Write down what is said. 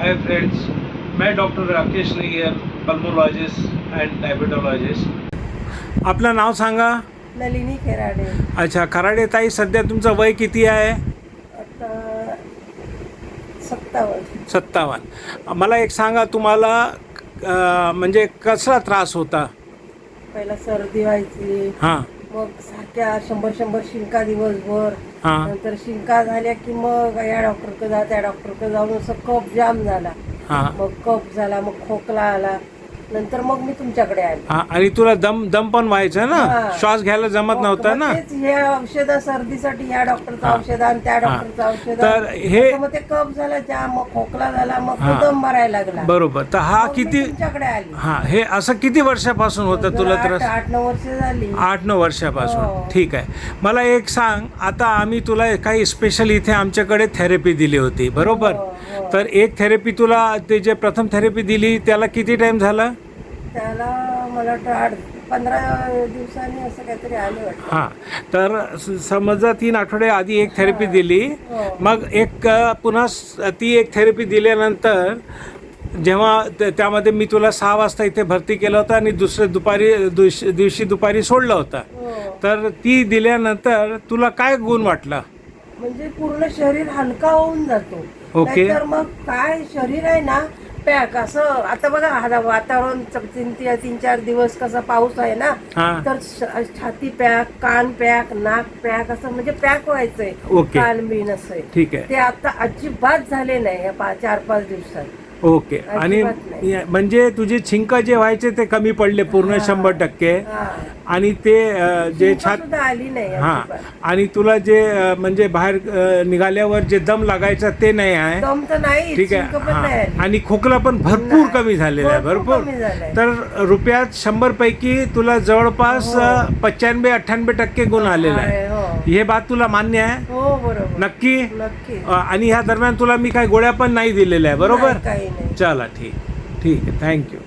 हाय friends, मैं doctor Rakesh Nayyar, pulmonologist and diabetologist. आपलं नाव सांगा. नलिनी खेराडे. अच्छा, खराडे ताई, सध्या तुमचं वय किती आहे? आता 57. 57. मला एक सांगा, तुम्हाला म्हणजे कसला त्रास होता? पहिला सर्दी व्हायची, हां मग सारख्या 100 शिंका दिवसभर. हां नंतर शिंका झाल्या की मग या डॉक्टरकडे जा, त्या डॉक्टरकडे जाऊन असं कफ जाम झाला. हां मग कफ झाला, मग खोकला आला. नंतर मग मी तुमच्याकडे आले. हां. आणि तुला दम पण व्हायचा ना, हां. श्वास घ्यायला जमत नव्हता ना. तेच हे औषध सर्दीसाठी या डॉक्टरचं हां. औषध आणि त्या डॉक्टरचं औषध. तर हे मग ते कफ झाला जाम, मग खोकला झाला, मग हां. दम भरायला लागला. बरोबर. तर हा मग मी किती, तुमच्याकडे आली. हां, हे असं किती वर्षापासून होतं तुला त्रास? 8-9 वर्ष झाली. 8-9 वर्षापासून. हो. ठीक आहे. मला एक सांग, आता आम्ही तुला काही स्पेशल इथे आमच्याकडे थेरपी दिली होती, बरोबर? हो, हो. तर एक थेरपी तुला, ते जे प्रथम थेरपी दिली त्याला किती टाइम झाला? त्याला मला वाटतं 15 दिवसांनी असं काहीतरी आले वाटतं. हां. तर समजा 3 आठवडे आधी एक थेरपी दिली, हो. मग एक पुन्हा ती एक थेरपी दिल्यानंतर जेव्हा त्यामध्ये मी तुला 6 वाजता इथे भरती केलं होतं आणि दिवशी दुपारी सोडलं होतं. हो. तर ती दिल्यानंतर तुला काय गुण वाटला? म्हणजे पूर्ण शरीर हलका होऊन जातो. ओके. तर मग काय शरीर आहे ना, पॅक असं. आता बघा हा वातावरण 3-4 दिवस कसा पाऊस आहे ना, हां. तर छाती पॅक, कान पॅक, नाक पॅक, असं म्हणजे पॅक व्हायचंय. ओके. कान बिन असं. ठीक आहे. ते आता अजिबात झाले नाही या 4-5 दिवसात. ओके. आणि अजिबात नाही. म्हणजे तुझे छिंक जे व्हायचे ते कमी पडले पूर्ण 100%. हा. आणि ते जे शिंक सुद्धा आली नाही हां, अजिबात. आणि तुला जे म्हणजे बाहेर निघाल्यावर जे दम लागायचा ते नाही आहे. दम तर नाही, ठीक शिंक पण आहे. नाही हां. आली. आणि खोकला पण भरपूर नाही. कमी झालेला आहे, भरपूर भरपूर. कमी झालंय. तर रुपयात 100 पैकी तुला जवळपास हो. 95-98% गुण आलेला आहे. हो. हे बात तुला मान्य आहे? हो, बरोबर. नक्की? नक्की. आणि ह्या दरम्यान तुला मी काही गोळ्या पण नाही दिलेल्या आहे, बरोबर? नाही, काही नाही. चला, ठीक आहे, थँक्यू.